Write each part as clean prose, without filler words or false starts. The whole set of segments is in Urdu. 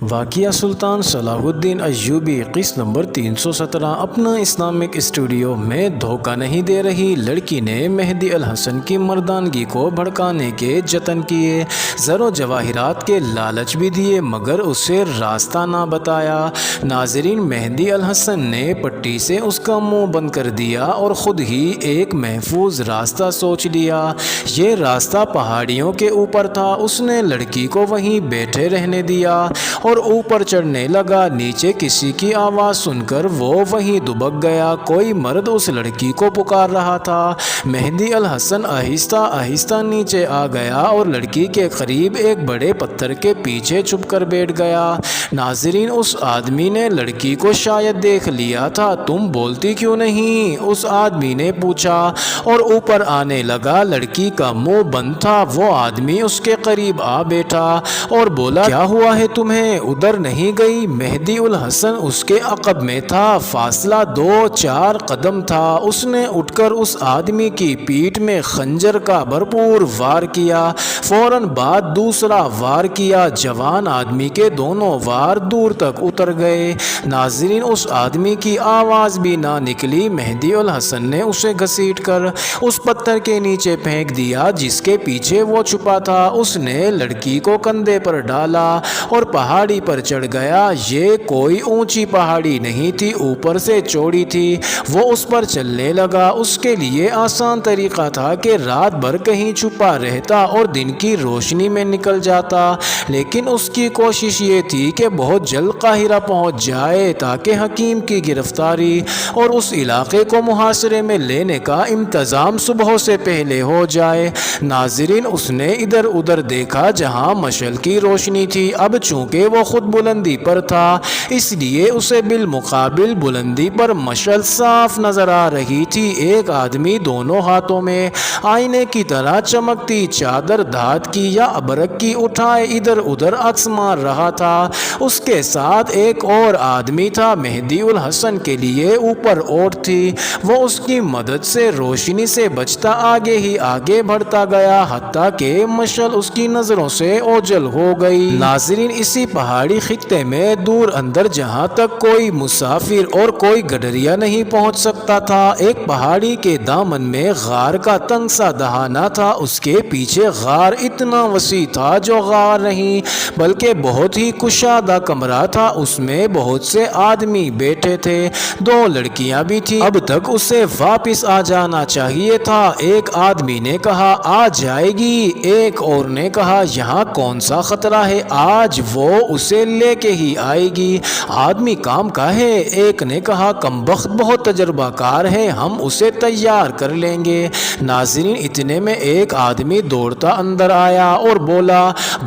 واقعہ سلطان صلاح الدین ایوبی قسط نمبر 317 اپنا اسلامک اسٹوڈیو میں دھوکہ نہیں دے رہی لڑکی نے مہدی الحسن کی مردانگی کو بھڑکانے کے جتن کیے، زر و جواہرات کے لالچ بھی دیے مگر اسے راستہ نہ بتایا۔ ناظرین، مہدی الحسن نے پٹی سے اس کا منہ بند کر دیا اور خود ہی ایک محفوظ راستہ سوچ لیا۔ یہ راستہ پہاڑیوں کے اوپر تھا۔ اس نے لڑکی کو وہیں بیٹھے رہنے دیا اور اوپر چڑھنے لگا۔ نیچے کسی کی آواز سن کر وہ وہیں دبک گیا۔ کوئی مرد اس لڑکی کو پکار رہا تھا۔ مہدی الحسن آہستہ آہستہ نیچے آ گیا اور لڑکی کے قریب ایک بڑے پتھر کے پیچھے چھپ کر بیٹھ گیا۔ ناظرین، اس آدمی نے لڑکی کو شاید دیکھ لیا تھا۔ تم بولتی کیوں نہیں؟ اس آدمی نے پوچھا اور اوپر آنے لگا۔ لڑکی کا منہ بند تھا۔ وہ آدمی اس کے قریب آ بیٹھا اور بولا، کیا ہوا ہے تمہیں؟ ادھر نہیں گئی؟ مہدی الحسن اس کے عقب میں تھا۔ فاصلہ 2-4 قدم تھا۔ اس نے اٹھ کر اس آدمی کی پیٹھ میں خنجر کا بھرپور وار کیا۔ فوراً بعد دوسرا وار کیا۔ جوان آدمی کے دونوں وار دور تک اتر گئے۔ ناظرین، اس آدمی کی آواز بھی نہ نکلی۔ مہدی الحسن نے اسے گھسیٹ کر اس پتھر کے نیچے پھینک دیا جس کے پیچھے وہ چھپا تھا۔ اس نے لڑکی کو کندھے پر ڈالا اور پہاڑی پر چڑھ گیا۔ یہ کوئی اونچی پہاڑی نہیں تھی، اوپر سے چوڑی تھی۔ وہ اس پر چلنے لگا۔ اس کے لیے آسان طریقہ تھا کہ رات بھر کہیں چھپا رہتا اور دن کی روشنی میں نکل جاتا، لیکن اس کی کوشش یہ تھی کہ بہت جلد قاہرہ پہنچ جائے تاکہ حکیم کی گرفتاری اور اس علاقے کو محاصرے میں لینے کا انتظام صبح سے پہلے ہو جائے۔ ناظرین، اس نے ادھر ادھر دیکھا جہاں مشعل کی روشنی تھی۔ اب چونکہ وہ خود بلندی پر تھا اس لیے اسے بالمقابل بلندی پر مشعل صاف نظر آ رہی تھی۔ ایک آدمی دونوں ہاتھوں میں آئینے کی طرح چمکتی چادر دھات کی یا ابرق کی اٹھائے ادھر ادھر عکس مار رہا تھا۔ اس کے ساتھ ایک اور آدمی تھا۔ مہدی الحسن کے لیے اوپر اوٹ تھی۔ وہ اس کی مدد سے روشنی سے بچتا آگے ہی آگے بڑھتا گیا حتیٰ کہ مشعل اس کی نظروں سے اوجھل ہو گئی۔ ناظرین، اسی پہاڑی خطے میں دور اندر جہاں تک کوئی مسافر اور کوئی گڈریا نہیں پہنچ سکتا تھا، ایک پہاڑی کے دامن میں غار کا تنگ سا دہانہ تھا۔ اس کے پیچھے غار اتنا وسیع تھا جو غار نہیں بلکہ بہت ہی کشادہ کمرہ تھا۔ اس میں بہت سے آدمی بیٹھے تھے، 2 لڑکیاں بھی تھیں۔ اب تک اسے واپس آ جانا چاہیے تھا۔ ایک آدمی نے کہا، آ جائے گی۔ ایک اور نے کہا، یہاں کون سا خطرہ ہے، آج وہ اسے لے کے ہی آئے گی۔ آدمی کام کا ہے۔ ایک نے کہا، کمبخت بہت تجربہ کار ہے، ہم اسے تیار کر لیں گے۔ ناظرین، اتنے میں ایک آدمی دوڑتا اندر آیا اور بولا،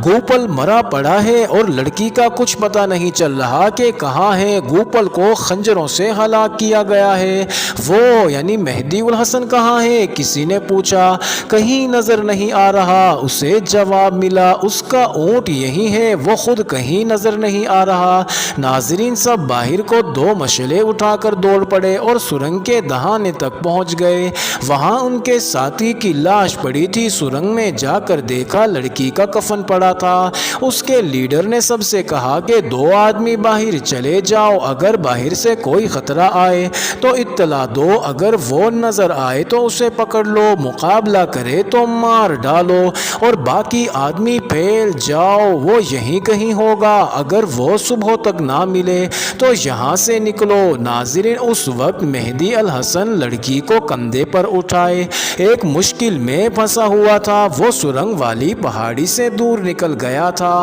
گوپل مرا پڑا ہے اور لڑکی کا کچھ پتہ نہیں چل رہا کہ کہاں ہے۔ گوپل کو خنجروں سے ہلاک کیا گیا ہے۔ وہ یعنی مہدی الحسن کہاں ہے؟ کسی نے پوچھا۔ کہیں نظر نہیں آ رہا، اسے جواب ملا۔ اس کا اونٹ یہی ہے، وہ خود کہیں نظر نہیں آ رہا۔ ناظرین، سب باہر کو 2 مشعلیں اٹھا کر دوڑ پڑے اور سرنگ کے دہانے تک پہنچ گئے۔ وہاں ان کے ساتھی کی لاش پڑی تھی۔ سرنگ میں جا کر دیکھا لڑکی کا کفن پڑا تھا۔ اس کے لیڈر نے سب سے کہا کہ 2 آدمی باہر چلے جاؤ، اگر باہر سے کوئی خطرہ آئے تو اطلاع دو، اگر وہ نظر آئے تو اسے پکڑ لو، مقابلہ کرے تو مار ڈالو اور باقی آدمی پھیل جاؤ، وہ یہیں کہیں ہوگا۔ اگر وہ صبح تک نہ ملے تو یہاں سے نکلو۔ ناظرین، اس وقت مہدی الحسن لڑکی کو کندھے پر اٹھائے ایک مشکل میں پھنسا ہوا تھا۔ وہ سرنگ والی پہاڑی سے دور نکل گیا تھا۔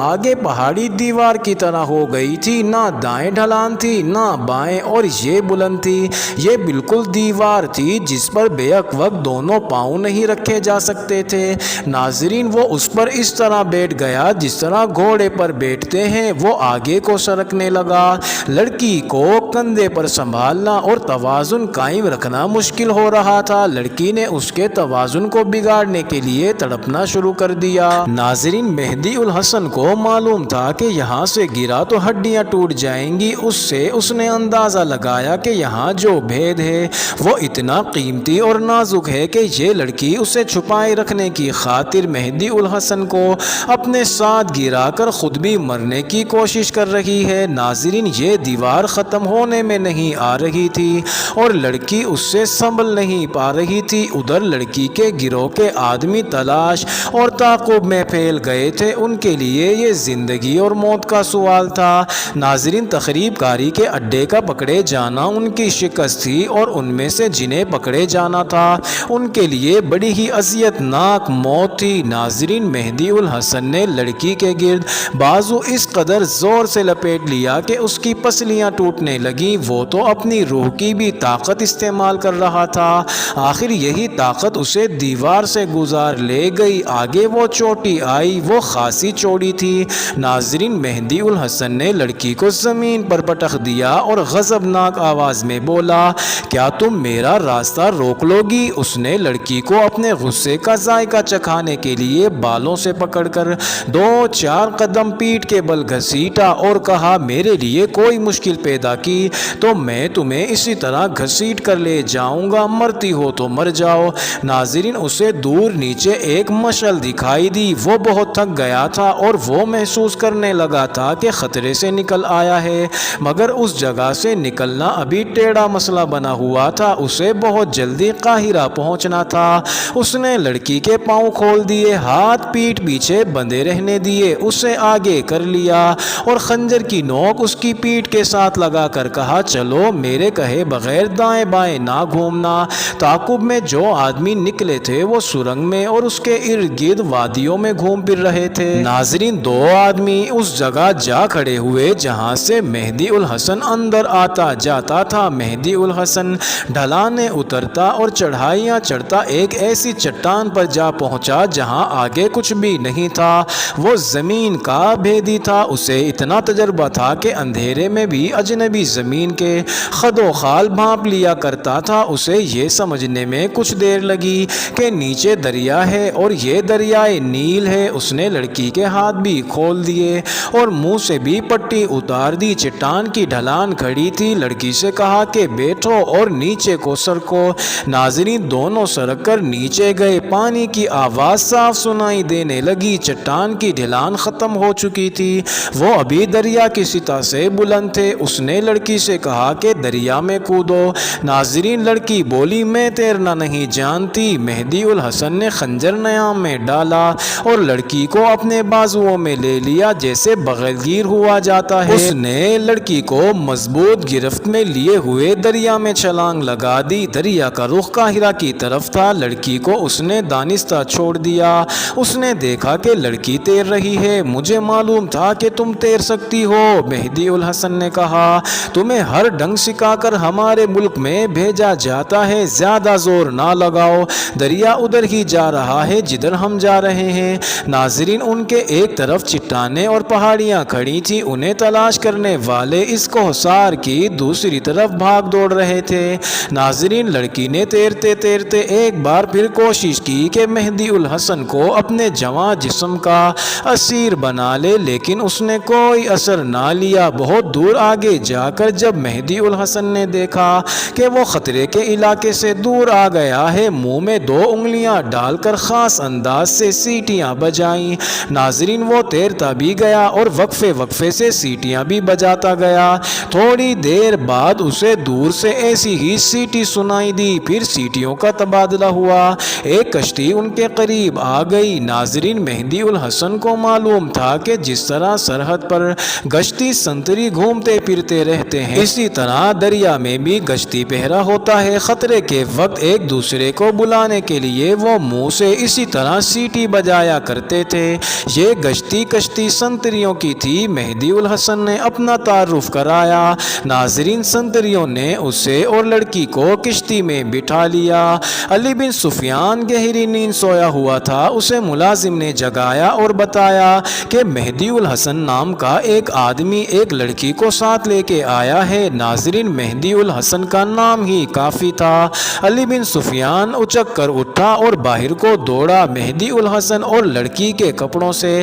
آگے پہاڑی دیوار کی طرح ہو گئی تھی، نہ دائیں ڈھلان تھی نہ بائیں، اور یہ بلند تھی۔ یہ بالکل دیوار تھی جس پر بیک وقت دونوں پاؤں نہیں رکھے جا سکتے تھے۔ ناظرین، وہ اس پر اس طرح بیٹھ گیا جس طرح گھوڑے پر بیٹھتے ہیں۔ وہ آگے کو سرکنے لگا۔ لڑکی کو کندھے پر سنبھالنا اور توازن قائم رکھنا مشکل ہو رہا تھا۔ لڑکی نے اس کے توازن کو بگاڑنے کے لیے تڑپنا شروع کر دیا۔ ناظرین، مہدی الحسن کو معلوم تھا کہ یہاں یہاں سے گرا تو ہڈیاں ٹوٹ جائیں گی۔ اس سے اس نے اندازہ لگایا کہ یہاں جو بھید ہے وہ اتنا قیمتی اور نازک ہے کہ یہ لڑکی اسے چھپائے رکھنے کی خاطر مہدی الحسن کو اپنے ساتھ گرا کر خود بھی مرنے کی کوشش کر رہی ہے۔ ناظرین، یہ دیوار ختم ہونے میں نہیں آ رہی تھی اور لڑکی اس سے سنبھل نہیں پا رہی تھی۔ ادھر لڑکی کے گروہ کے آدمی تلاش اور تعاقب میں پھیل گئے تھے۔ ان کے لیے یہ زندگی اور موت کا سوال تھا۔ ناظرین، تخریب کاری کے اڈے کا پکڑے جانا ان کی شکست تھی اور ان میں سے جنہیں پکڑے جانا تھا ان کے لیے بڑی ہی اذیت ناک موت تھی۔ ناظرین، مہدی الحسن نے لڑکی کے گرد بازو اس قدر زور سے لپیٹ لیا کہ اس کی پسلیاں ٹوٹنے لگیں۔ وہ تو اپنی روح کی بھی طاقت استعمال کر رہا تھا، آخر یہی طاقت اسے دیوار سے گزار لے گئی۔ آگے وہ چوٹی آئی، وہ خاصی چوڑی تھی۔ ناظرین، مہدی الحسن نے لڑکی کو زمین پر پٹخ دیا اور غضبناک آواز میں بولا، کیا تم میرا راستہ روک لو گی؟ اس نے لڑکی کو اپنے غصے کا ذائقہ چکھانے کے لیے بالوں سے پکڑ کر 2-4 قدم پیٹھ کے بل گھسیٹا اور کہا، میرے لیے کوئی مشکل پیدا کی تو میں تمہیں اسی طرح گھسیٹ کر لے جاؤں گا، مرتی ہو تو مر جاؤ۔ ناظرین، اسے دور نیچے ایک مشعل دکھائی دی۔ وہ بہت تھک گیا تھا اور وہ محسوس کرنے لگا تھا کہ خطرے سے نکل آیا ہے، مگر اس جگہ سے نکلنا ابھی ٹیڑھا مسئلہ بنا ہوا تھا۔ اسے بہت جلدی قاہرہ پہنچنا تھا۔ اس نے لڑکی کے پاؤں کھول دیے، ہاتھ پیٹھ پیچھے بندھے رہنے دیے، اسے آگے کر لیا اور خنجر کی نوک اس کی پیٹھ کے ساتھ لگا کر کہا، چلو، میرے کہے بغیر دائیں بائیں نہ گھومنا۔ تعاقب میں جو آدمی نکلے تھے وہ سرنگ میں اور اس کے ارد گرد وادیوں میں گھوم پھر رہے تھے۔ ناظرین، 2 آدمی اس جگہ جا کھڑے ہوئے جہاں سے مہدی الحسن اندر آتا جاتا تھا۔ مہدی الحسن ڈھلانیں اترتا اور چڑھائیاں چڑھتا ایک ایسی چٹان پر جا پہنچا جہاں آگے کچھ بھی نہیں تھا۔ وہ زمین کا بھیدی تھا، اسے اتنا تجربہ تھا کہ اندھیرے میں بھی اجنبی زمین کے خد و خال بھانپ لیا کرتا تھا۔ اسے یہ سمجھنے میں کچھ دیر لگی کہ نیچے دریا ہے اور یہ دریائے نیل ہے۔ اس نے لڑکی کے ہاتھ بھی کھول دیے اور منہ سے بھی پٹی اتار دی۔ چٹان کی ڈھلان کھڑی تھی۔ لڑکی سے کہا کہ بیٹھو اور نیچے کو سرکو۔ ناظرین، دونوں سرک کر نیچے گئے۔ پانی کی آواز صاف سنائی دینے لگی۔ چٹان کی ڈھلان ختم ہو چکی تھی، وہ ابھی دریا کی سطح سے بلند تھے۔ اس نے لڑکی سے کہا کہ دریا میں کودو۔ ناظرین، لڑکی بولی، میں تیرنا نہیں جانتی۔ مہدی الحسن نے خنجر نیام میں ڈالا اور لڑکی کو اپنے بازوؤں میں لے لیا جیسے بغل گیر ہوا جاتا ہے۔ اس نے لڑکی کو مضبوط گرفت میں لیے ہوئے دریا میں چھلانگ لگا دی۔ دریا کا رخ قاہرہ کی طرف تھا۔ لڑکی کو اس نے دانستہ چھوڑ دیا۔ اس نے دیکھا کہ لڑکی تیر رہی ہے۔ مجھے معلوم تھا کہ تم تیر سکتی ہو، مہدی الحسن نے کہا۔ تمہیں ہر ڈنگ سکھا کر ہمارے ملک میں بھیجا جاتا ہے، زیادہ زور نہ لگاؤ، دریا ادھر ہی جا رہا ہے جدھر ہم جا رہے ہیں۔ ناظرین، ان کے ایک طرف چٹانیں اور پہاڑیاں کھڑی تھیں، انہیں تلاش کرنے والے اس کوہسار کی دوسری طرف بھاگ دوڑ رہے تھے۔ ناظرین، لڑکی نے تیرتے تیرتے ایک بار پھر کوشش کی کہ مہدی الحسن کو اپنے جواں جسم کا اسیر بنا لے، لیکن اس نے کوئی اثر نہ لیا۔ بہت دور آگے جا کر جب مہدی الحسن نے دیکھا کہ وہ خطرے کے علاقے سے دور آ گیا ہے، منہ میں 2 انگلیاں ڈال کر خاص انداز سے سیٹیاں بجائیں۔ ناظرین، وہ تیرتا بھی گیا اور وقفے وقفے سے سیٹیاں بھی بجاتا گیا۔ تھوڑی دیر بعد اسے دور سے ایسی ہی سیٹی سنائی دی، پھر سیٹیوں کا تبادلہ ہوا۔ ایک کشتی ان کے قریب آ گئی۔ ناظرین، مہدی الحسن کو معلوم تھا کہ جس طرح سرحد پر گشتی سنتری گھومتے پھرتے رہتے ہیں، اسی طرح دریا میں بھی گشتی پہرا ہوتا ہے۔ خطرے کے وقت ایک دوسرے کو بلانے کے لیے وہ منہ سے اسی طرح سیٹی بجایا کرتے تھے۔ یہ گشتی کشتی سنتریوں کی تھی۔ مہدی الحسن نے اپنا تعارف کرایا۔ ناظرین، سنتریوں نے اسے اور لڑکی کو کشتی میں بٹھا لیا۔ علی بن سفیان گہری نیند سویا ہوا تھا۔ اسے ملازم نے جگایا اور بتایا کہ مہدی الحسن نام کا ایک آدمی ایک لڑکی کو ساتھ لے کے آیا ہے۔ ناظرین، مہدی الحسن کا نام ہی کافی تھا۔ علی بن سفیان اچک کر اٹھا اور باہر کو دوڑا۔ مہدی الحسن اور لڑکی کے کپڑوں سے